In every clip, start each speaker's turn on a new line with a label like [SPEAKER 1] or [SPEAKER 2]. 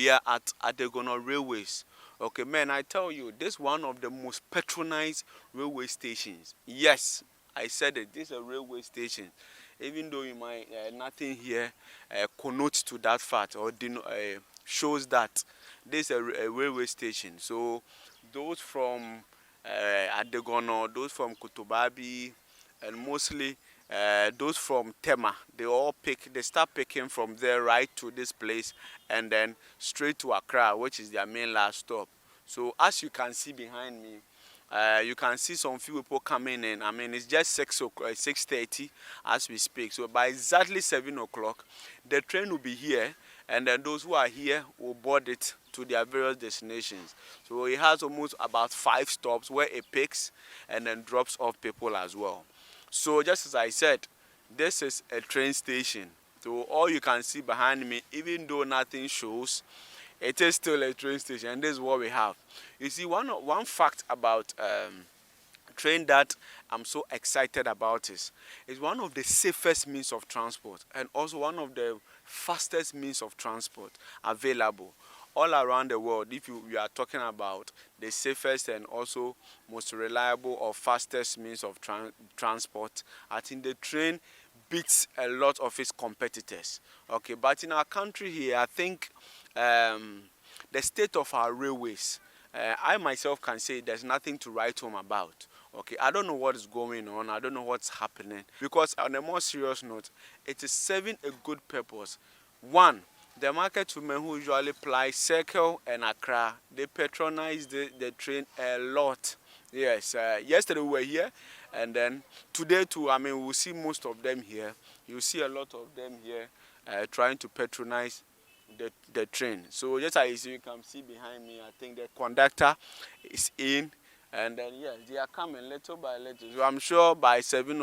[SPEAKER 1] we are at Adegono Railways. Okay, man, I tell you, this is one of the most patronized railway stations. Yes, I said it. This is a railway station. Even though you might nothing here connotes to that fact or shows that this is a railway station. So those from Adegono, those from Kotobabi, and mostly those from Tema, they start picking from there right to this place and then straight to Accra, which is their main last stop. So as you can see behind me, you can see some few people coming in. I mean, it's just 6:30 as we speak. So by exactly 7 o'clock, the train will be here, and then those who are here will board it to their various destinations. So it has almost about 5 stops where it picks and then drops off people as well. So just as I said, this is a train station. So all you can see behind me, even though nothing shows, it is still a train station, and this is what we have. You see, one fact about train that I'm so excited about is one of the safest means of transport and also one of the fastest means of transport available. all around the world, if you are talking about the safest and also most reliable or fastest means of transport, I think the train beats a lot of its competitors. Okay, but in our country here, I think the state of our railways, I myself can say there's nothing to write home about. Okay, I don't know what is going on. I don't know what's happening. Because on a more serious note, it is serving a good purpose. One, the market women who usually ply Circle and Accra, they patronize the train a lot. Yes, yesterday we were here, and then today too, I mean, we'll see most of them here. You'll see a lot of them here trying to patronize the train. So just as you can see behind me, I think the conductor is in, and then yes, they are coming little by little. So I'm sure by 7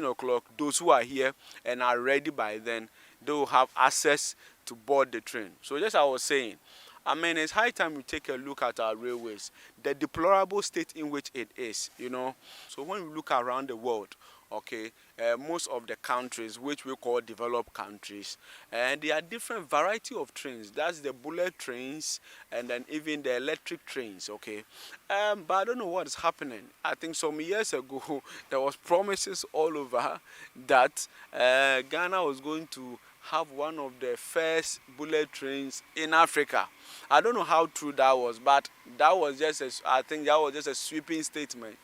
[SPEAKER 1] o'clock, those who are here and are ready by then, they will have access to board the train. So just as I was saying, I mean, it's high time we take a look at our railways, the deplorable state in which it is, you know. So when we look around the world, okay, most of the countries which we call developed countries, and there are different variety of trains. That's the bullet trains and then even the electric trains, okay. But I don't know what is happening. I think some years ago there was promises all over that Ghana was going to have one of the first bullet trains in Africa. I don't know how true that was, but that was just I think that was just a sweeping statement.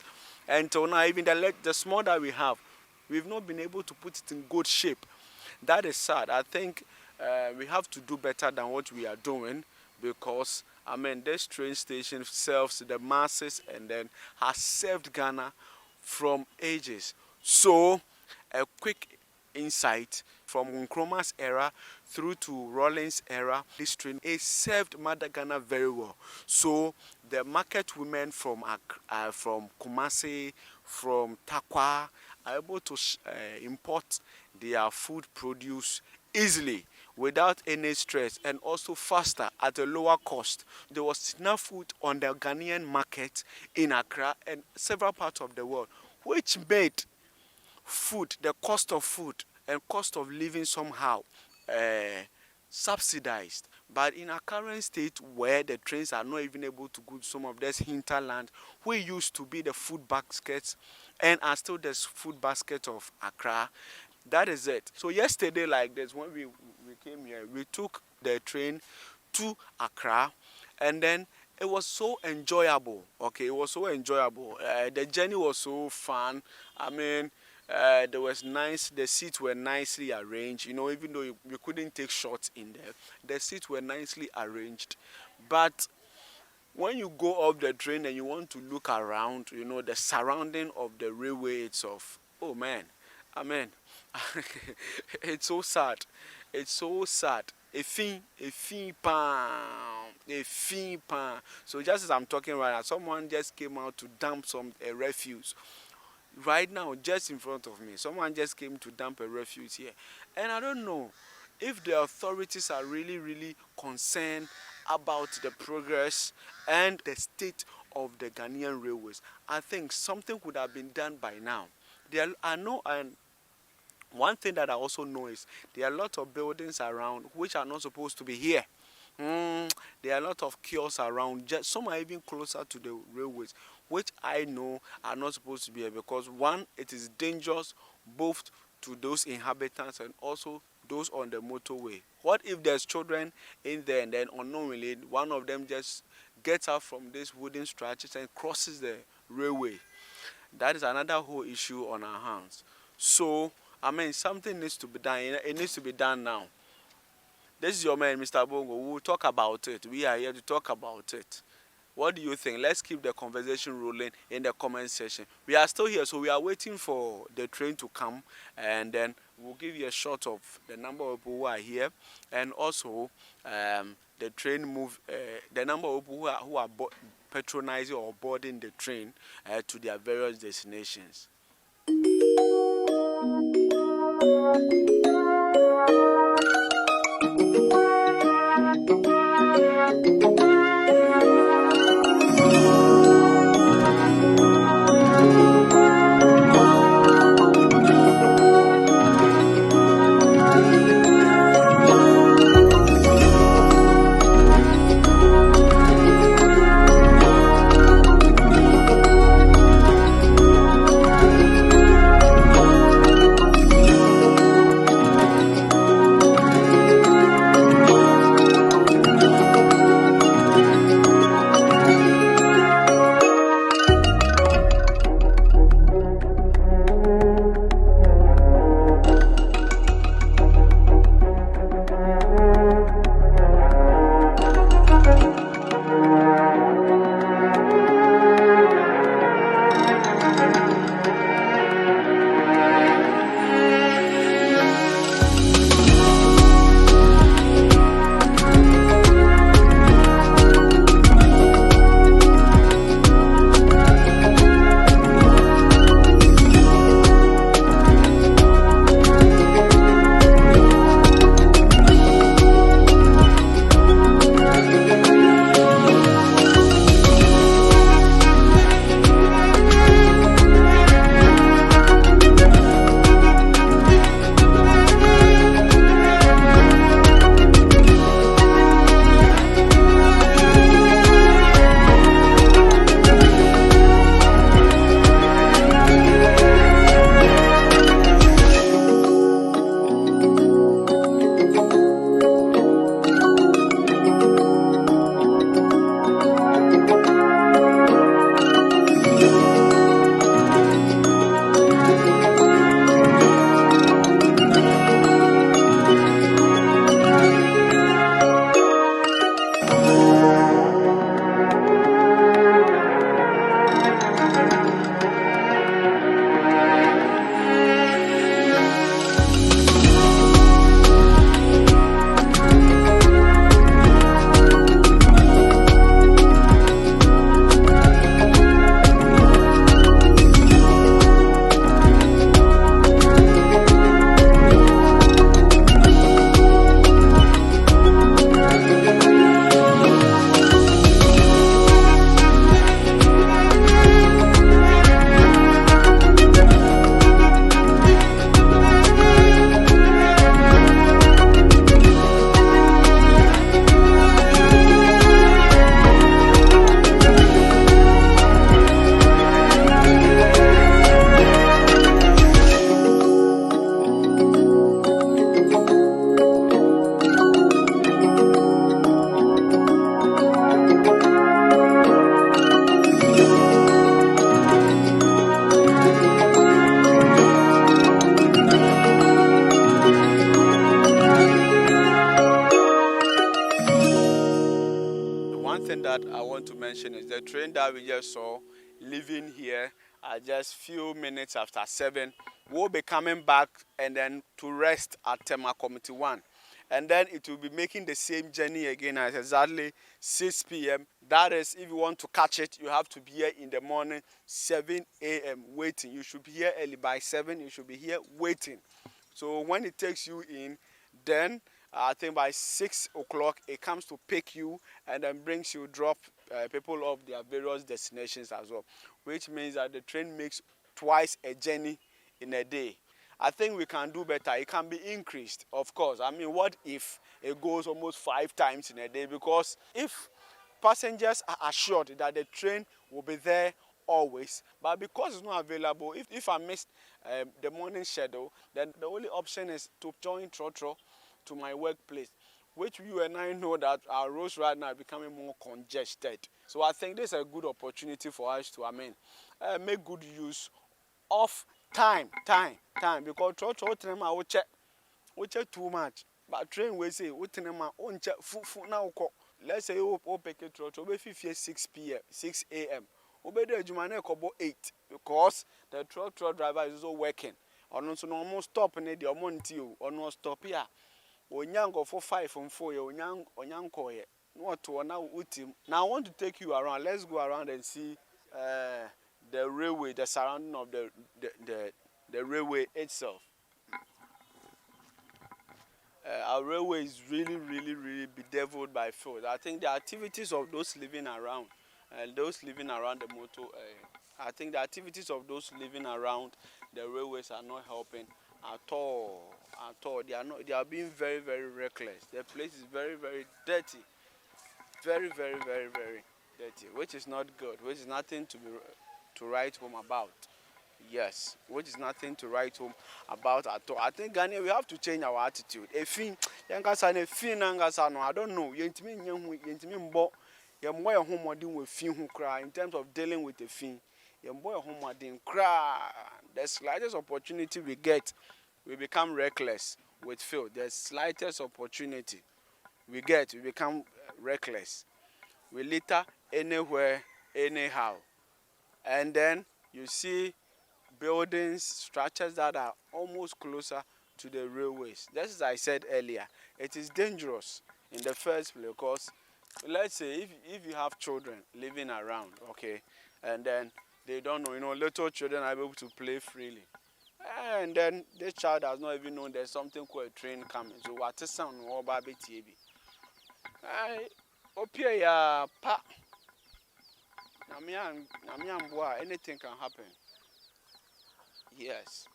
[SPEAKER 1] And so now even the small that we have, we've not been able to put it in good shape. That is sad. I think we have to do better than what we are doing, because I mean this train station serves the masses and then has served Ghana from ages. So a quick insight from Nkrumah's era through to Rawlings' era, this train is served Mother Ghana very well. So the market women from Kumasi, from Takwa are able to import their food produce easily without any stress, and also faster at a lower cost. There was enough food on the Ghanaian market in Accra and several parts of the world, which made food, the cost of food and cost of living somehow subsidized. But in our current state, where the trains are not even able to go to some of this hinterland, we used to be the food baskets and are still the food basket of Accra. That is it. So yesterday, like this, when we came here, we took the train to Accra, and then it was so enjoyable. Okay, it was so enjoyable. The journey was so fun. I mean, there was nice. The seats were nicely arranged. You know, even though we couldn't take shots in there, the seats were nicely arranged. But when you go up the train and you want to look around, you know, the surrounding of the railway itself, oh man, I mean, it's so sad. It's so sad. A fee, pam. So just as I'm talking right now, someone just came out to dump some refuse. Right now, just in front of me, someone just came to dump a refuse here. And I don't know if the authorities are really concerned about the progress and the state of the Ghanaian railways. I think something could have been done by now. I know, and one thing that I also know is there are a lot of buildings around which are not supposed to be here. There are a lot of kiosks around. Some are even closer to the railways, which I know are not supposed to be here, because one, it is dangerous both to those inhabitants and also those on the motorway. What if there's children in there and then unknowingly one of them just gets out from these wooden structures and crosses the railway? That is another whole issue on our hands. So I mean, something needs to be done. It needs to be done now. This is your man, Mr. Bongo. We will talk about it. We are here to talk about it. What do you think? Let's keep the conversation rolling in the comment section. We are still here, so we are waiting for the train to come, and then we'll give you a shot of the number of people who are here, and also the train the number of people who are patronizing or boarding the train to their various destinations. we just saw leaving here at just few minutes after 7. We'll be coming back and then to rest at Tema Committee 1. And then it will be making the same journey again at exactly 6 p.m. That is, if you want to catch it, you have to be here in the morning, 7 a.m. waiting. You should be here early by 7. You should be here waiting. So when it takes you in, then I think by 6 o'clock it comes to pick you and then brings you, drop people off their various destinations as well, which means that the train makes twice a journey in a day. I think we can do better. It can be increased, of course. I mean, what if it goes almost 5 times in a day? Because if passengers are assured that the train will be there always, but because it's not available, if I missed the morning schedule, then the only option is to join Trotro to my workplace, which you and I know that our roads right now are becoming more congested. So I think this is a good opportunity for us to, make good use of time, because Trotro we check too much, but train we say we check now. Let's say you pick a Trotro, we 6 p.m., 6 a.m. We do Jumane kobo 8 because the Trotro driver is also working. On also no stop in the money or no stop here. Onyango for 5 and 4 onyango ye. What to now utim. Now I want to take you around. Let's go around and see the railway, the surrounding of the railway itself. Our railway is really bedeviled by filth. I think the activities of those living around, the motor, I think the activities of those living around the railways are not helping at all. They are being very reckless. The place is very dirty. Very dirty, which is not good, which is nothing to write home about. Yes, which is nothing to write home about at all. I think Ghana, we have to change our attitude. I don't know. In terms of dealing with the thing, the slightest opportunity we get, we become reckless with filth. The slightest opportunity we get, we become reckless. We litter anywhere, anyhow. And then you see buildings, structures that are almost closer to the railways. Just as I said earlier, it is dangerous in the first place because, let's say, if you have children living around, okay, and then they don't know, little children are able to play freely. And then this child does not even know there's something called a train coming. So what is sound or baby TV? Anything can happen. Yes.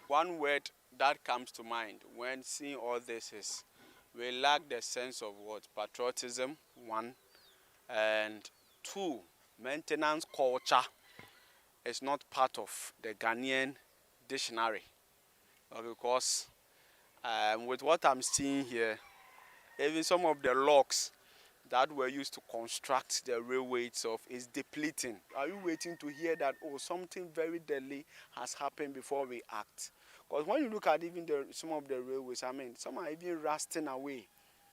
[SPEAKER 1] One word that comes to mind when seeing all this is we lack the sense of what? Patriotism, 1, and 2, maintenance culture is not part of the Ghanaian dictionary. Because with what I'm seeing here, even some of the locks that were used to construct the railway itself is depleting. Are you waiting to hear that, something very deadly has happened before we act? Because when you look at even some of the railways, some are even rusting away.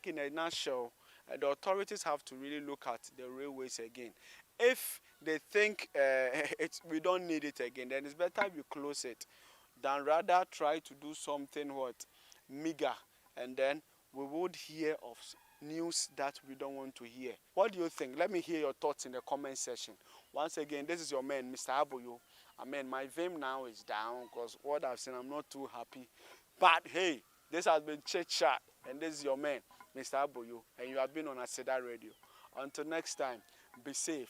[SPEAKER 1] In a nutshell, the authorities have to really look at the railways again. If they think we don't need it again, then it's better we close it than rather try to do something meager, and then we would hear of news that we don't want to hear. What do you think? Let me hear your thoughts in the comment section. Once again, this is your man, Mr. Aboyo. My vein now is down because what I've seen, I'm not too happy. But hey, this has been Chit Chat, and this is your man, Mr. Aboyo, and you have been on Aseda Radio. Until next time, be safe.